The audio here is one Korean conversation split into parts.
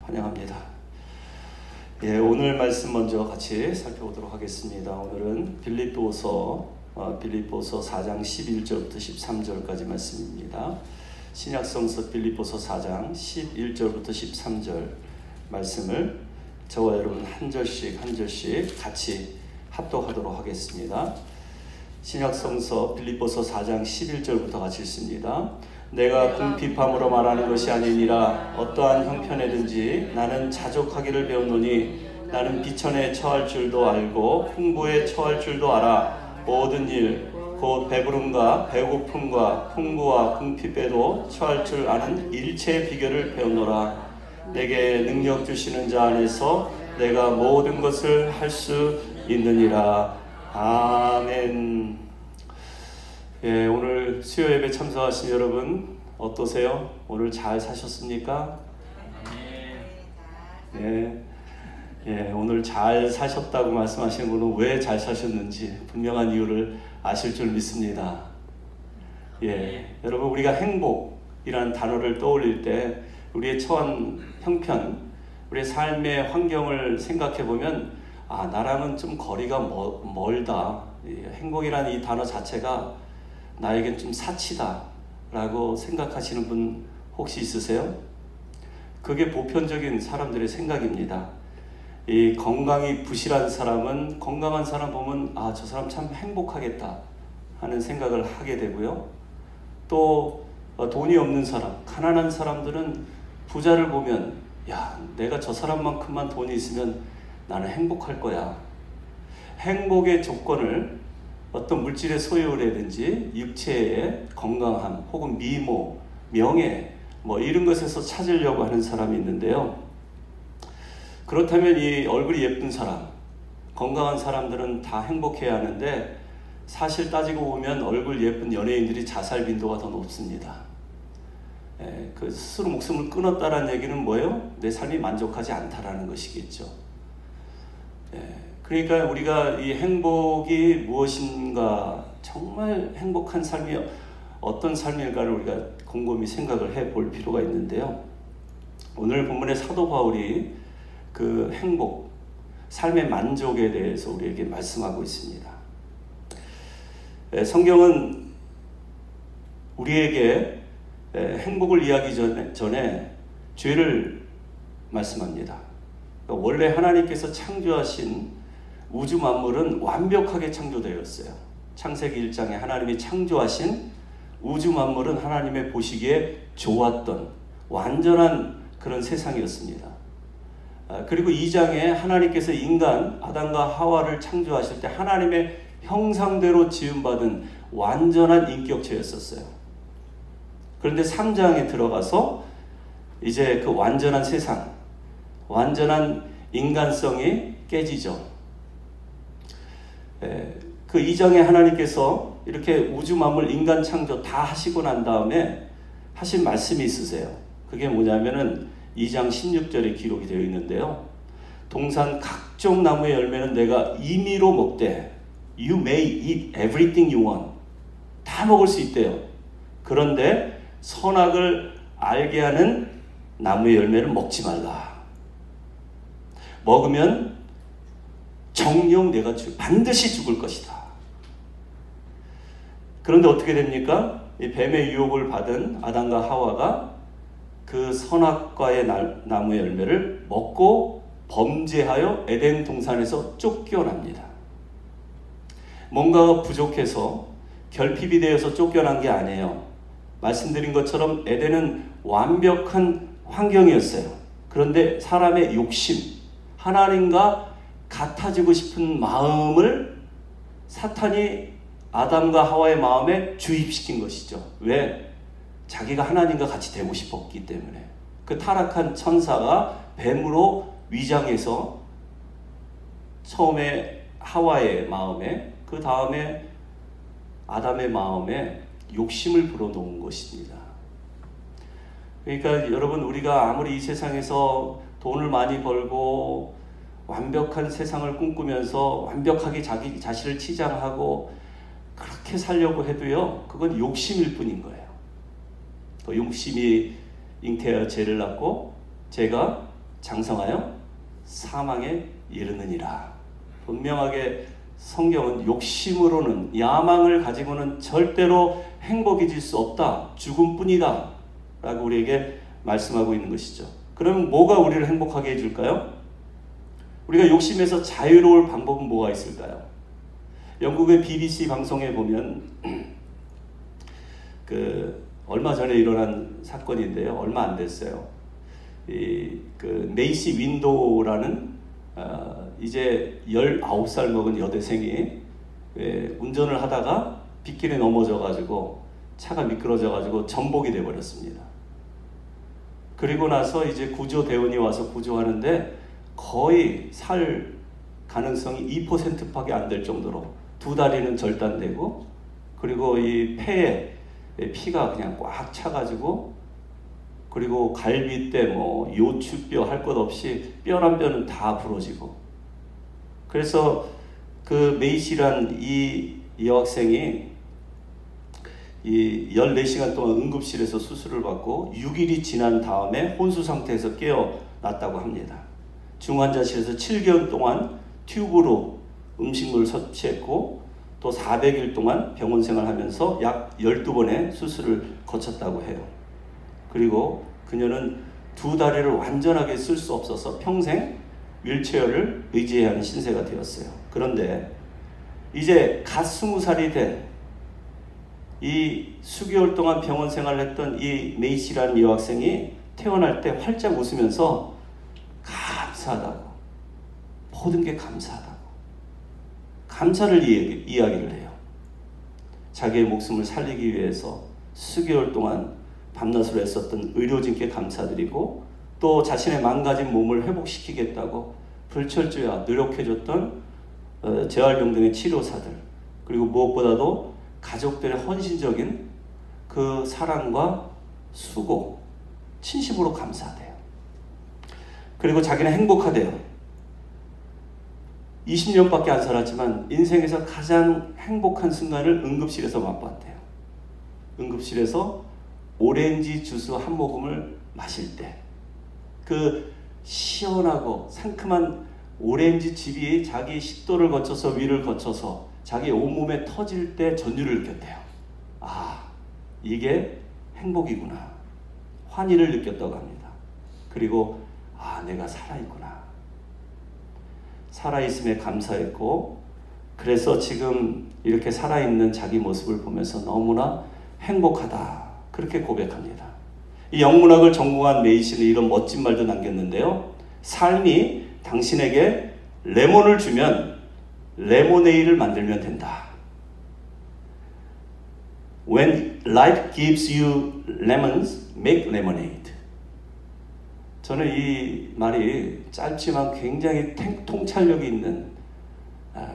환영합니다. 오늘 말씀 먼저 같이 살펴보도록 하겠습니다. 오늘은 빌립보서 4장 11절부터 13절까지 말씀입니다. 신약성서 빌립보서 4장 11절부터 13절 말씀을 저와 여러분 한 절씩 같이 합독하도록 하겠습니다. 신약성서 빌립보서 4장 11절부터 같이 읽습니다. 내가 궁핍함으로 말하는 것이 아니니라. 어떠한 형편에든지 나는 자족하기를 배웠노니 나는 비천에 처할 줄도 알고 풍부에 처할 줄도 알아. 모든 일 곧 배부름과 배고픔과 풍부와 궁핍에도 처할 줄 아는 일체의 비결을 배웠노라. 내게 능력 주시는 자 안에서 내가 모든 것을 할 수 있느니라. 아멘. 오늘 수요 예배 참석하신 여러분 어떠세요? 오늘 잘 사셨습니까? 오늘 잘 사셨다고 말씀하시는 분은 왜 잘 사셨는지 분명한 이유를 아실 줄 믿습니다. 여러분, 우리가 행복이라는 단어를 떠올릴 때 우리의 처한 형편, 우리의 삶의 환경을 생각해 보면 나랑은 좀 거리가 멀다. 행복이라는 이 단어 자체가 나에겐 좀 사치다 라고 생각하시는 분 혹시 있으세요? 그게 보편적인 사람들의 생각입니다. 이 건강이 부실한 사람은 건강한 사람 보면 저 사람 참 행복하겠다 하는 생각을 하게 되고요. 또 돈이 없는 사람, 가난한 사람들은 부자를 보면 내가 저 사람만큼만 돈이 있으면 나는 행복할 거야. 행복의 조건을 어떤 물질의 소유라든지 육체의 건강함 혹은 미모, 명예 이런 것에서 찾으려고 하는 사람이 있는데요. 그렇다면 이 얼굴이 예쁜 사람, 건강한 사람들은 다 행복해야 하는데 사실 따지고 보면 얼굴 예쁜 연예인들이 자살 빈도가 더 높습니다. 그 스스로 목숨을 끊었다는 얘기는 뭐예요? 내 삶이 만족하지 않다라는 것이겠죠. 그러니까 우리가 이 행복이 무엇인가, 정말 행복한 삶이 어떤 삶일까를 우리가 곰곰이 생각을 해볼 필요가 있는데요. 오늘 본문의 사도 바울이 그 행복, 삶의 만족에 대해서 우리에게 말씀하고 있습니다. 성경은 우리에게 행복을 이야기하기 전에 죄를 말씀합니다. 원래 하나님께서 창조하신 우주 만물은 완벽하게 창조되었어요. 창세기 1장에 하나님이 창조하신 우주 만물은 하나님의 보시기에 좋았던 완전한 그런 세상이었습니다. 그리고 2장에 하나님께서 인간 아담과 하와를 창조하실 때 하나님의 형상대로 지음받은 완전한 인격체였었어요. 그런데 3장에 들어가서 이제 그 완전한 세상, 완전한 인간성이 깨지죠. 그 2장에 하나님께서 이렇게 우주 만물 인간 창조 다 하시고 난 다음에 하신 말씀이 있으세요. 그게 뭐냐면은 2장 16절에 기록이 되어 있는데요. 동산 각종 나무의 열매는 내가 임의로 먹되 You may eat everything you want. 다 먹을 수 있대요. 그런데 선악을 알게 하는 나무의 열매를 먹지 말라. 먹으면 정녕 내가 반드시 죽을 것이다. 그런데 어떻게 됩니까? 이 뱀의 유혹을 받은 아담과 하와가 그 선악과의 나무의 열매를 먹고 범죄하여 에덴 동산에서 쫓겨납니다. 뭔가가 부족해서 결핍이 되어서 쫓겨난 게 아니에요. 말씀드린 것처럼 에덴은 완벽한 환경이었어요. 그런데 사람의 욕심, 하나님과 같아지고 싶은 마음을 사탄이 아담과 하와의 마음에 주입시킨 것이죠. 왜? 자기가 하나님과 같이 되고 싶었기 때문에. 그 타락한 천사가 뱀으로 위장해서 처음에 하와의 마음에, 그 다음에 아담의 마음에 욕심을 불어넣은 것입니다. 그러니까 여러분, 우리가 아무리 이 세상에서 돈을 많이 벌고 완벽한 세상을 꿈꾸면서 완벽하게 자기 자신을 치장하고 그렇게 살려고 해도요, 그건 욕심일 뿐인 거예요. 그 욕심이 잉태하여 죄를 낳고 죄가 장성하여 사망에 이르느니라. 분명하게 성경은 욕심으로는, 야망을 가지고는 절대로 행복해질 수 없다, 죽음뿐이다 라고 우리에게 말씀하고 있는 것이죠. 그러면 뭐가 우리를 행복하게 해줄까요? 우리가 욕심에서 자유로울 방법은 뭐가 있을까요? 영국의 BBC 방송에 보면 얼마 전에 일어난 사건인데요. 얼마 안 됐어요. 메이시 윈도라는 이제 19살 먹은 여대생이 운전을 하다가 빗길에 넘어져가지고 차가 미끄러져가지고 전복이 돼버렸습니다. 그리고 나서 이제 구조대원이 와서 구조하는데 거의 살 가능성이 2%밖에 안 될 정도로 두 다리는 절단되고, 그리고 이 폐에 피가 그냥 꽉 차가지고, 그리고 갈비뼈, 뭐 요추뼈 할 것 없이 뼈란 뼈는 다 부러지고. 그래서 그 메이시란 이 여학생이 이 14시간 동안 응급실에서 수술을 받고 6일이 지난 다음에 혼수 상태에서 깨어났다고 합니다. 중환자실에서 7개월 동안 튜브로 음식물을 섭취했고, 또 400일 동안 병원 생활하면서 약 12번의 수술을 거쳤다고 해요. 그리고 그녀는 두 다리를 완전하게 쓸 수 없어서 평생 휠체어를 의지해야 하는 신세가 되었어요. 그런데 이제 갓 20살이 된 이 수개월 동안 병원 생활을 했던 이 메이시라는 여학생이 태어날 때 활짝 웃으면서 감사하다고, 모든 게 감사하다고, 감사를 이야기를 해요. 자기의 목숨을 살리기 위해서 수개월 동안 밤낮으로 애썼던 의료진께 감사드리고, 또 자신의 망가진 몸을 회복시키겠다고 불철주야 노력해줬던 재활병동의 치료사들, 그리고 무엇보다도 가족들의 헌신적인 그 사랑과 수고, 진심으로 감사하대요. 그리고 자기는 행복하대요. 20년밖에 안 살았지만 인생에서 가장 행복한 순간을 응급실에서 맛봤대요. 응급실에서 오렌지 주스 한 모금을 마실 때 그 시원하고 상큼한 오렌지 즙이 자기 식도를 거쳐서 위를 거쳐서 자기 온몸에 터질 때 전율을 느꼈대요. 아, 이게 행복이구나. 환희를 느꼈다고 합니다. 그리고 아, 내가 살아있구나. 살아있음에 감사했고, 그래서 지금 이렇게 살아있는 자기 모습을 보면서 너무나 행복하다, 그렇게 고백합니다. 이 영문학을 전공한 메이시는 이런 멋진 말도 남겼는데요. 삶이 당신에게 레몬을 주면 레모네이드를 만들면 된다. When life gives you lemons, make lemonade. 저는 이 말이 짧지만 굉장히 통찰력이 있는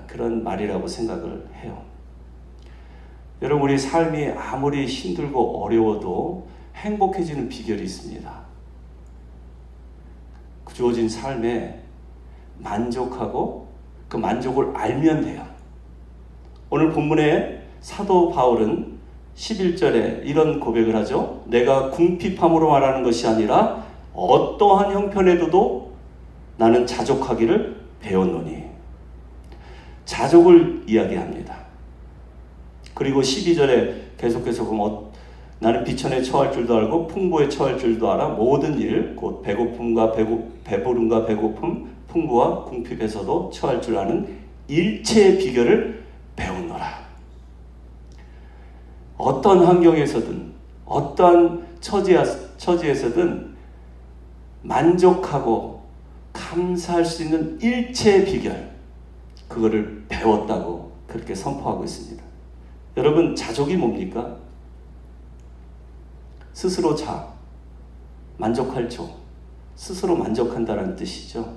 그런 말이라고 생각을 해요. 여러분, 우리 삶이 아무리 힘들고 어려워도 행복해지는 비결이 있습니다. 주어진 삶에 만족하고 그 만족을 알면 돼요. 오늘 본문에 사도 바울은 11절에 이런 고백을 하죠. 내가 궁핍함으로 말하는 것이 아니라 어떠한 형편에도 나는 자족하기를 배웠노니. 자족을 이야기합니다. 그리고 12절에 계속해서 보면 나는 비천에 처할 줄도 알고 풍부에 처할 줄도 알아. 모든 일, 곧 배고픔과 배부름과 배고픔, 풍부와 궁핍에서도 처할 줄 아는 일체의 비결을 배우노라. 어떤 환경에서든 어떤 처지에서든 만족하고 감사할 수 있는 일체의 비결, 그거를 배웠다고 그렇게 선포하고 있습니다. 여러분, 자족이 뭡니까? 스스로 만족할 조, 스스로 만족한다는 뜻이죠.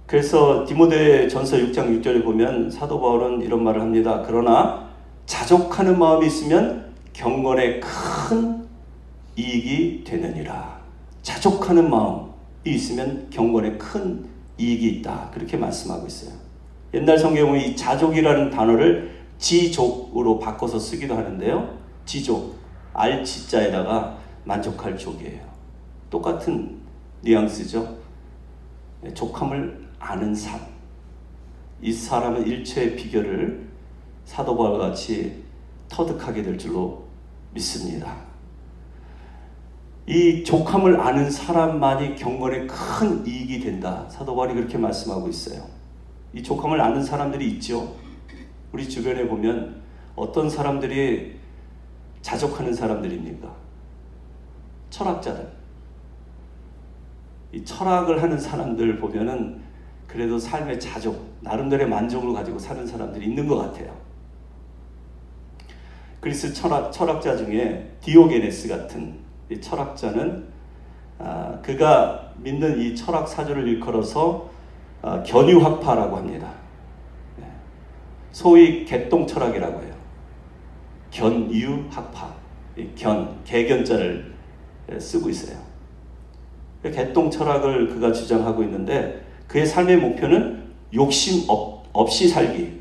그래서 디모데전서 6장 6절에 보면 사도 바울은 이런 말을 합니다. 그러나 자족하는 마음이 있으면 경건에 큰 이익이 되느니라. 자족하는 마음이 있으면 경건에 큰 이익이 있다, 그렇게 말씀하고 있어요. 옛날 성경은 이 자족이라는 단어를 지족으로 바꿔서 쓰기도 하는데요. 지족, 알지자에다가 만족할 족이에요. 똑같은 뉘앙스죠. 족함을 아는 삶. 이 사람은 일체의 비결을 사도 바울과 같이 터득하게 될 줄로 믿습니다. 이 족함을 아는 사람만이 경건에 큰 이익이 된다. 사도 바울이 그렇게 말씀하고 있어요. 이 족함을 아는 사람들이 있죠. 우리 주변에 보면 어떤 사람들이 자족하는 사람들입니까? 철학자들. 이 철학을 하는 사람들 보면은 그래도 삶의 자족, 나름대로의 만족을 가지고 사는 사람들이 있는 것 같아요. 그리스 철학자 중에 디오게네스 같은 이 철학자는 그가 믿는 이 철학 사조를 일컬어서 견유학파라고 합니다. 소위 개똥철학이라고 해요. 견유학파, 개견자를 쓰고 있어요. 개똥철학을 그가 주장하고 있는데 그의 삶의 목표는 욕심 없이 살기,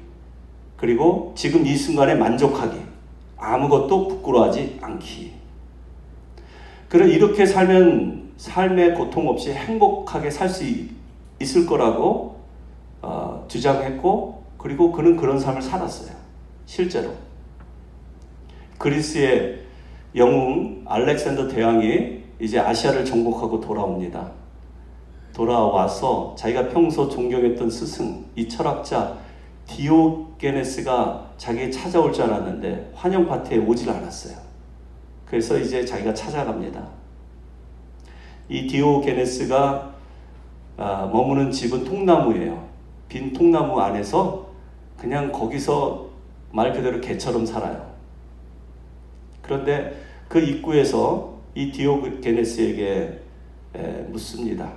그리고 지금 이 순간에 만족하기, 아무것도 부끄러워하지 않기. 그래 이렇게 살면 삶의 고통 없이 행복하게 살 수 있을 거라고 주장했고, 그리고 그는 그런 삶을 살았어요. 실제로 그리스의 영웅 알렉산더 대왕이 이제 아시아를 정복하고 돌아옵니다. 돌아와서 자기가 평소 존경했던 스승, 이 철학자 디오게네스가 자기에게 찾아올 줄 알았는데 환영 파티에 오질 않았어요. 그래서 이제 자기가 찾아갑니다. 이 디오게네스가 머무는 집은 통나무예요. 빈 통나무 안에서 그냥 거기서 말 그대로 개처럼 살아요. 그런데 그 입구에서 이 디오게네스에게 묻습니다.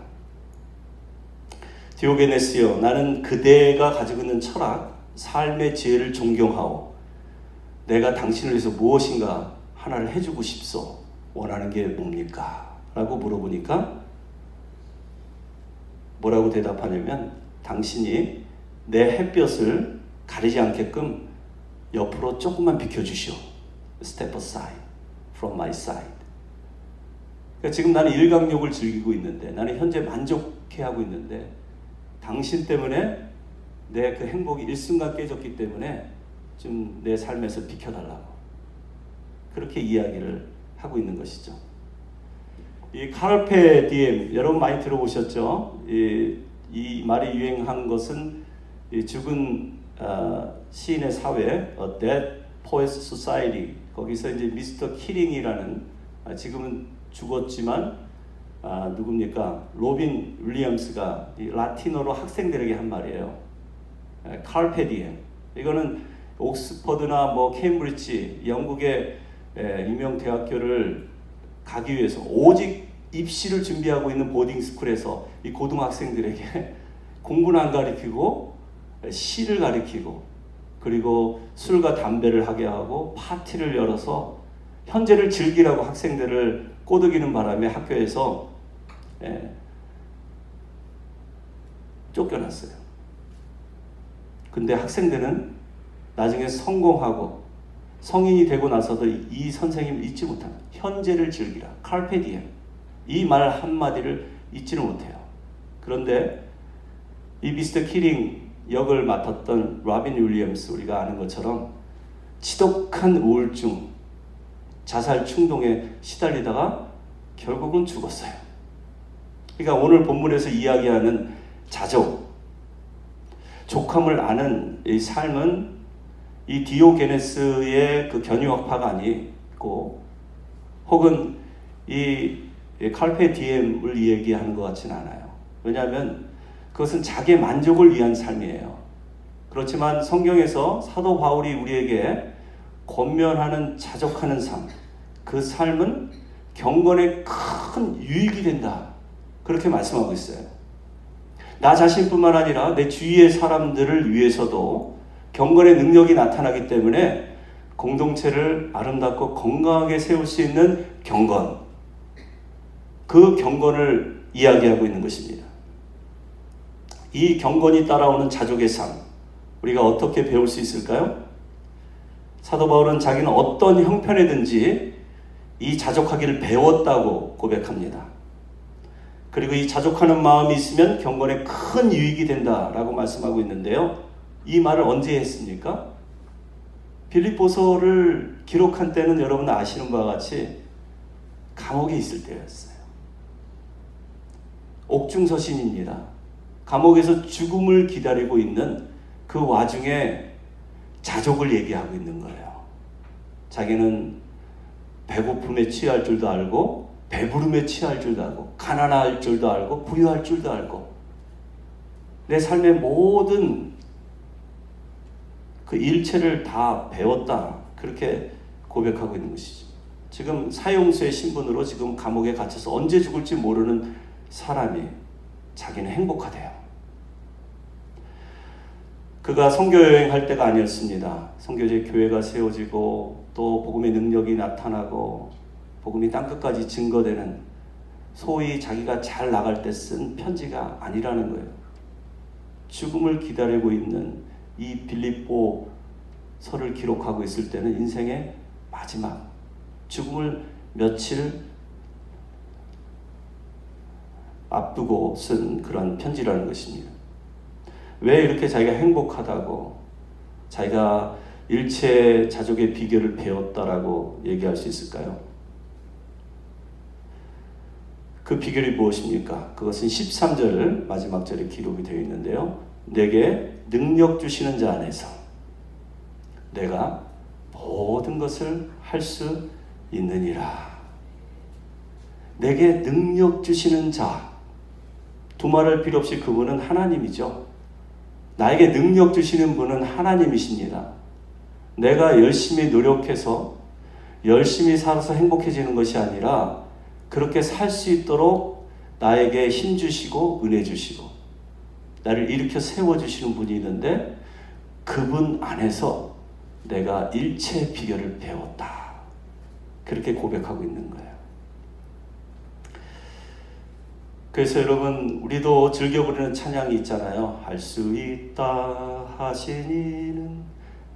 디오게네스여, 나는 그대가 가지고 있는 철학, 삶의 지혜를 존경하오. 내가 당신을 위해서 무엇인가 하나를 해주고 싶소. 원하는 게 뭡니까? 라고 물어보니까 뭐라고 대답하냐면, 당신이 내 햇볕을 가리지 않게끔 옆으로 조금만 비켜주시오. Step aside from my side. 그러니까 지금 나는 일광욕을 즐기고 있는데, 나는 현재 만족해하고 있는데, 당신 때문에 내 그 행복이 일순간 깨졌기 때문에 좀 내 삶에서 비켜달라고, 그렇게 이야기를 하고 있는 것이죠. 이 카르페 디엠, 여러분 많이 들어보셨죠? 이 말이 유행한 것은 이 죽은 시인의 사회, A Dead Poets Society, 거기서 이제 미스터 키링이라는, 지금은 죽었지만 누굽니까? 로빈 윌리엄스가 이 라틴어로 학생들에게 한 말이에요. 카르페 디엠. 이거는 옥스퍼드나 뭐 케임브리지, 영국의 유명 대학교를 가기 위해서 오직 입시를 준비하고 있는 보딩 스쿨에서 이 고등학생들에게 공부는 안 가르치고 시를 가르치고, 그리고 술과 담배를 하게 하고 파티를 열어서 현재를 즐기라고 학생들을 꼬드기는 바람에 학교에서 쫓겨났어요. 근데 학생들은 나중에 성공하고 성인이 되고 나서도 이 선생님을 잊지 못합니다. 현재를 즐기라. 카르페 디엠. 이 말 한마디를 잊지는 못해요. 그런데 이 미스터 키링 역을 맡았던 로빈 윌리엄스, 우리가 아는 것처럼 지독한 우울증, 자살 충동에 시달리다가 결국은 죽었어요. 그러니까 오늘 본문에서 이야기하는 자족, 족함을 아는 이 삶은 이 디오게네스의 그 견유학파가 아니고, 혹은 이 칼페 디엠을 얘기하는 것 같지는 않아요. 왜냐하면 그것은 자기의 만족을 위한 삶이에요. 그렇지만 성경에서 사도 바울이 우리에게 권면하는 자족하는 삶, 그 삶은 경건에 큰 유익이 된다, 그렇게 말씀하고 있어요. 나 자신뿐만 아니라 내 주위의 사람들을 위해서도 경건의 능력이 나타나기 때문에 공동체를 아름답고 건강하게 세울 수 있는 경건, 그 경건을 이야기하고 있는 것입니다. 이 경건이 따라오는 자족의 삶, 우리가 어떻게 배울 수 있을까요? 사도 바울은 자기는 어떤 형편이든지 이 자족하기를 배웠다고 고백합니다. 그리고 이 자족하는 마음이 있으면 경건에 큰 유익이 된다라고 말씀하고 있는데요. 이 말을 언제 했습니까? 빌립보서를 기록한 때는 여러분 아시는 바와 같이 감옥에 있을 때였어요. 옥중서신입니다. 감옥에서 죽음을 기다리고 있는 그 와중에 자족을 얘기하고 있는 거예요. 자기는 배고픔에 취할 줄도 알고 배부름에 취할 줄도 알고 가난할 줄도 알고 부유할 줄도 알고 내 삶의 모든 그 일체를 다 배웠다. 그렇게 고백하고 있는 것이죠. 지금 사형수의 신분으로 지금 감옥에 갇혀서 언제 죽을지 모르는 사람이 자기는 행복하대요. 그가 선교여행할 때가 아니었습니다. 선교제 교회가 세워지고 또 복음의 능력이 나타나고 복음이 땅끝까지 증거되는 소위 자기가 잘 나갈 때 쓴 편지가 아니라는 거예요. 죽음을 기다리고 있는 이 빌립보서를 기록하고 있을 때는 인생의 마지막 죽음을 며칠 앞두고 쓴 그런 편지라는 것입니다. 왜 이렇게 자기가 행복하다고 자기가 일체 자족의 비결을 배웠다라고 얘기할 수 있을까요? 그 비결이 무엇입니까? 그것은 13절 마지막 절에 기록이 되어 있는데요. 내게 능력 주시는 자 안에서 내가 모든 것을 할 수 있느니라. 내게 능력 주시는 자, 두말할 필요 없이 그분은 하나님이죠. 나에게 능력 주시는 분은 하나님이십니다. 내가 열심히 노력해서 열심히 살아서 행복해지는 것이 아니라 그렇게 살 수 있도록 나에게 힘 주시고 은혜 주시고 나를 일으켜 세워주시는 분이 있는데 그분 안에서 내가 일체의 비결을 배웠다. 그렇게 고백하고 있는 거예요. 그래서 여러분 우리도 즐겨 부르는 찬양이 있잖아요. 할 수 있다 하시니는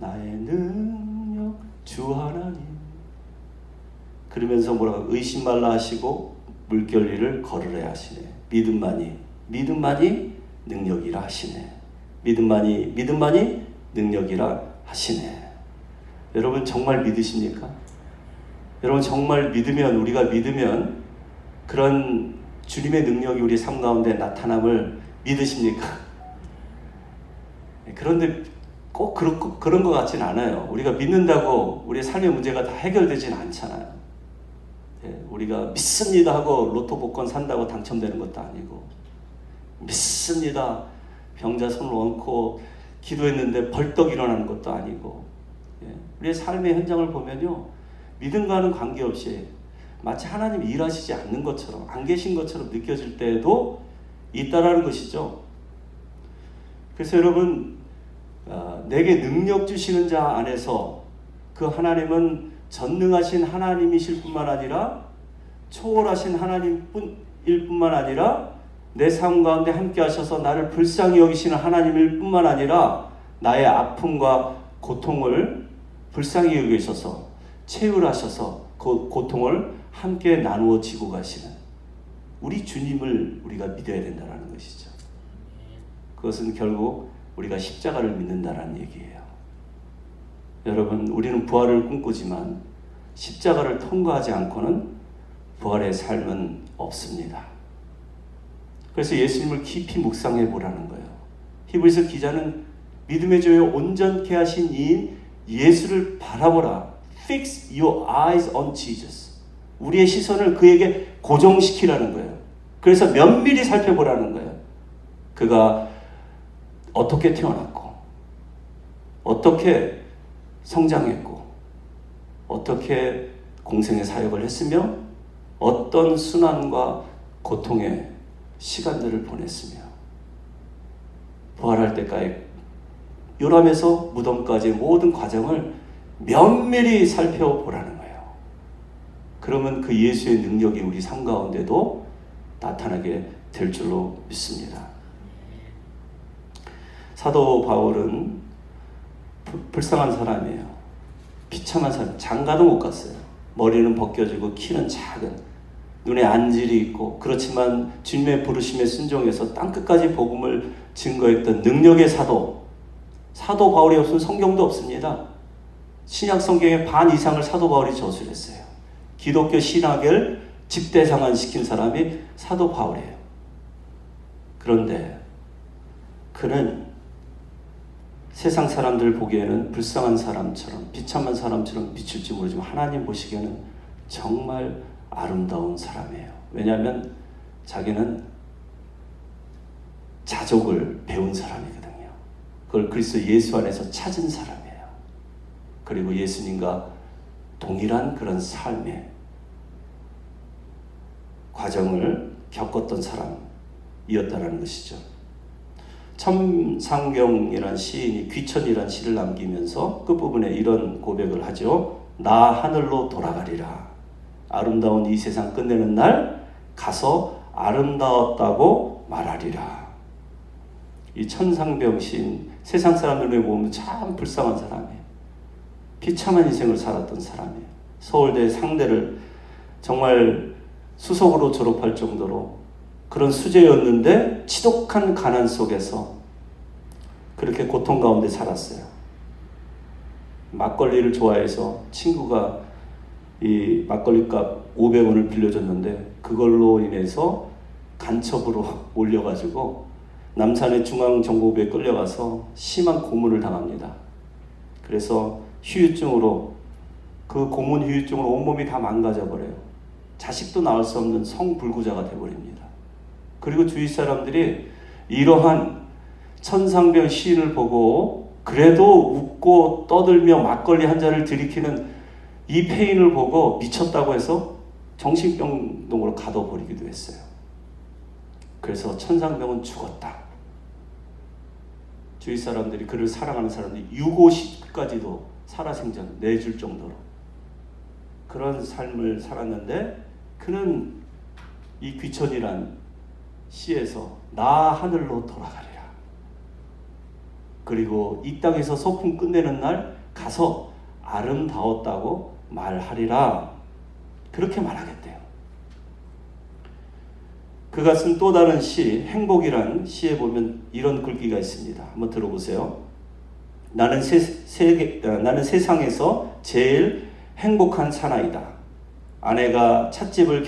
나의 능력 주 하나님. 그러면서 뭐라고 의심 말라 하시고 물결 위를 걸으라 하시네. 믿음만이 능력이라 하시네. 믿음만이 능력이라 하시네. 여러분 정말 믿으십니까? 여러분 정말 믿으면 우리가 믿으면 그런 주님의 능력이 우리 삶 가운데 나타남을 믿으십니까? 그런데 꼭 그런 것 같진 않아요. 우리가 믿는다고 우리의 삶의 문제가 다 해결되진 않잖아요. 우리가 믿습니다 하고 로또 복권 산다고 당첨되는 것도 아니고 믿습니다 병자 손을 얹고 기도했는데 벌떡 일어나는 것도 아니고 우리의 삶의 현장을 보면요. 믿음과는 관계없이 마치 하나님이 일하시지 않는 것처럼 안 계신 것처럼 느껴질 때도 있다라는 것이죠. 그래서 여러분 내게 능력 주시는 자 안에서 그 하나님은 전능하신 하나님이실 뿐만 아니라 초월하신 하나님일 뿐만 아니라 내 삶 가운데 함께 하셔서 나를 불쌍히 여기시는 하나님일 뿐만 아니라 나의 아픔과 고통을 불쌍히 여기셔서 채울하셔서 그 고통을 함께 나누어 지고 가시는 우리 주님을 우리가 믿어야 된다는 것이죠. 그것은 결국 우리가 십자가를 믿는다는 얘기예요. 여러분 우리는 부활을 꿈꾸지만 십자가를 통과하지 않고는 부활의 삶은 없습니다. 그래서 예수님을 깊이 묵상해 보라는 거예요. 히브리서 기자는 믿음의 조에 온전케 하신 이인 예수를 바라보라. Fix your eyes on Jesus. 우리의 시선을 그에게 고정시키라는 거예요. 그래서 면밀히 살펴보라는 거예요. 그가 어떻게 태어났고 어떻게 성장했고 어떻게 공생의 사역을 했으며 어떤 순환과 고통의 시간들을 보냈으며 부활할 때까지 요람에서 무덤까지의 모든 과정을 면밀히 살펴보라는 거예요. 그러면 그 예수의 능력이 우리 삶 가운데도 나타나게 될 줄로 믿습니다. 사도 바울은 불쌍한 사람이에요. 비참한 사람, 장가도 못 갔어요. 머리는 벗겨지고 키는 작은 눈에 안질이 있고, 그렇지만 주님의 부르심에 순종해서 땅끝까지 복음을 증거했던 능력의 사도 바울이 없으면 성경도 없습니다. 신약 성경의 반 이상을 사도 바울이 저술했어요. 기독교 신학을 집대성한시킨 사람이 사도 바울이에요. 그런데 그는 세상 사람들 보기에는 불쌍한 사람처럼, 비참한 사람처럼 비칠지 모르지만 하나님 보시기에는 정말 아름다운 사람이에요. 왜냐하면 자기는 자족을 배운 사람이거든요. 그걸 그리스도 예수 안에서 찾은 사람이에요. 그리고 예수님과 동일한 그런 삶의 과정을 겪었던 사람이었다는 것이죠. 첨상경이란 시인이 귀천이란 시를 남기면서 끝부분에 이런 고백을 하죠. 나 하늘로 돌아가리라. 아름다운 이 세상 끝내는 날 가서 아름다웠다고 말하리라. 이 천상병 시인, 세상 사람들을 보면 참 불쌍한 사람이에요. 비참한 인생을 살았던 사람이에요. 서울대 상대를 정말 수석으로 졸업할 정도로 그런 수재였는데 지독한 가난 속에서 그렇게 고통 가운데 살았어요. 막걸리를 좋아해서 친구가 이 막걸리값 500원을 빌려줬는데 그걸로 인해서 간첩으로 몰려가지고 남산의 중앙정보부에 끌려가서 심한 고문을 당합니다. 그래서 휴유증으로, 그 고문 휴유증으로 온몸이 다 망가져버려요. 자식도 낳을 수 없는 성불구자가 되어버립니다. 그리고 주위 사람들이 이러한 천상병 시인을 보고 그래도 웃고 떠들며 막걸리 한 잔을 들이키는 이 페인을 보고 미쳤다고 해서 정신병동으로 가둬버리기도 했어요. 그래서 천상병은 죽었다. 주위 사람들이, 그를 사랑하는 사람들이 유고시까지도 살아생전 내줄 정도로 그런 삶을 살았는데, 그는 이 귀천이란 시에서 나 하늘로 돌아가리라. 그리고 이 땅에서 소풍 끝내는 날 가서 아름다웠다고 말하리라. 그렇게 말하겠대요. 그가 쓴 또 다른 시, 행복이란 시에 보면 이런 글귀가 있습니다. 한번 들어보세요. 나는 세상에서 제일 행복한 사나이다. 아내가 찻집을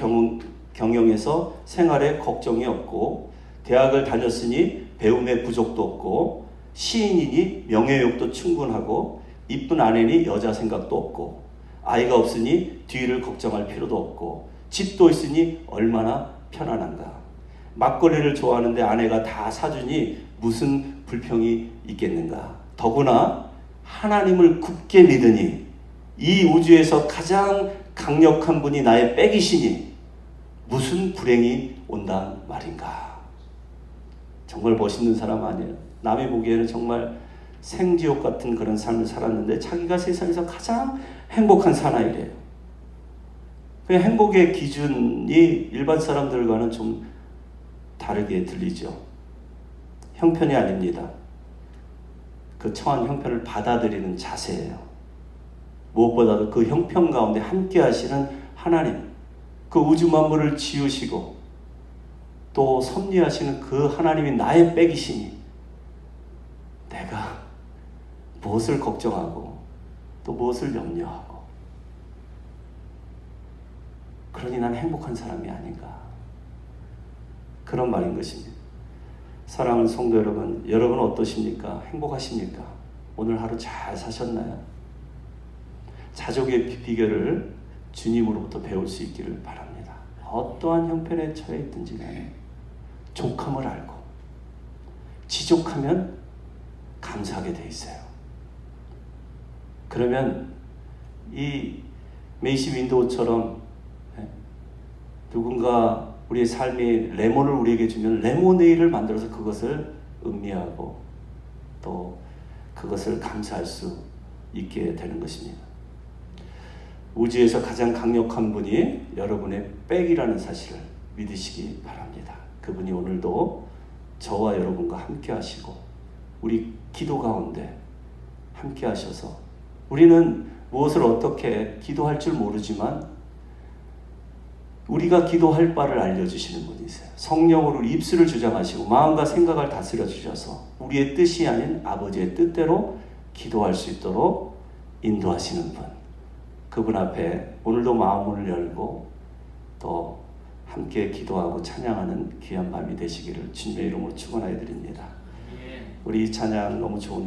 경영해서 생활에 걱정이 없고, 대학을 다녔으니 배움에 부족도 없고, 시인이니 명예욕도 충분하고, 이쁜 아내니 여자 생각도 없고, 아이가 없으니 뒤를 걱정할 필요도 없고, 집도 있으니 얼마나 편안한가. 막걸리를 좋아하는데 아내가 다 사주니 무슨 불평이 있겠는가. 더구나 하나님을 굳게 믿으니 이 우주에서 가장 강력한 분이 나의 백이시니 무슨 불행이 온단 말인가. 정말 멋있는 사람 아니에요. 남이 보기에는 정말 생지옥 같은 그런 삶을 살았는데 자기가 세상에서 가장 행복한 사나이래요. 그 행복의 기준이 일반 사람들과는 좀 다르게 들리죠. 형편이 아닙니다. 그 처한 형편을 받아들이는 자세예요. 무엇보다도 그 형편 가운데 함께 하시는 하나님, 그 우주 만물을 지으시고 또 섭리하시는 그 하나님이 나의 백이시니 내가 무엇을 걱정하고 또 무엇을 염려하고, 그러니 난 행복한 사람이 아닌가. 그런 말인 것입니다. 사랑하는 성도 여러분, 여러분은 어떠십니까? 행복하십니까? 오늘 하루 잘 사셨나요? 자족의 비결을 주님으로부터 배울 수 있기를 바랍니다. 어떠한 형편에 처해 있든지 간에 족함을 알고 지족하면 감사하게 돼 있어요. 그러면 이 메이시 윈도우처럼 누군가 우리의 삶이 레몬을 우리에게 주면 레모네이드를 만들어서 그것을 음미하고 또 그것을 감사할 수 있게 되는 것입니다. 우주에서 가장 강력한 분이 여러분의 백이라는 사실을 믿으시기 바랍니다. 그분이 오늘도 저와 여러분과 함께 하시고 우리 기도 가운데 함께 하셔서, 우리는 무엇을 어떻게 기도할 줄 모르지만 우리가 기도할 바를 알려주시는 분이세요. 성령으로 우리 입술을 주장하시고 마음과 생각을 다스려 주셔서 우리의 뜻이 아닌 아버지의 뜻대로 기도할 수 있도록 인도하시는 분. 그분 앞에 오늘도 마음문을 열고 또 함께 기도하고 찬양하는 귀한 밤이 되시기를 주님의 이름으로 축원하여 드립니다. 우리 찬양 너무 좋은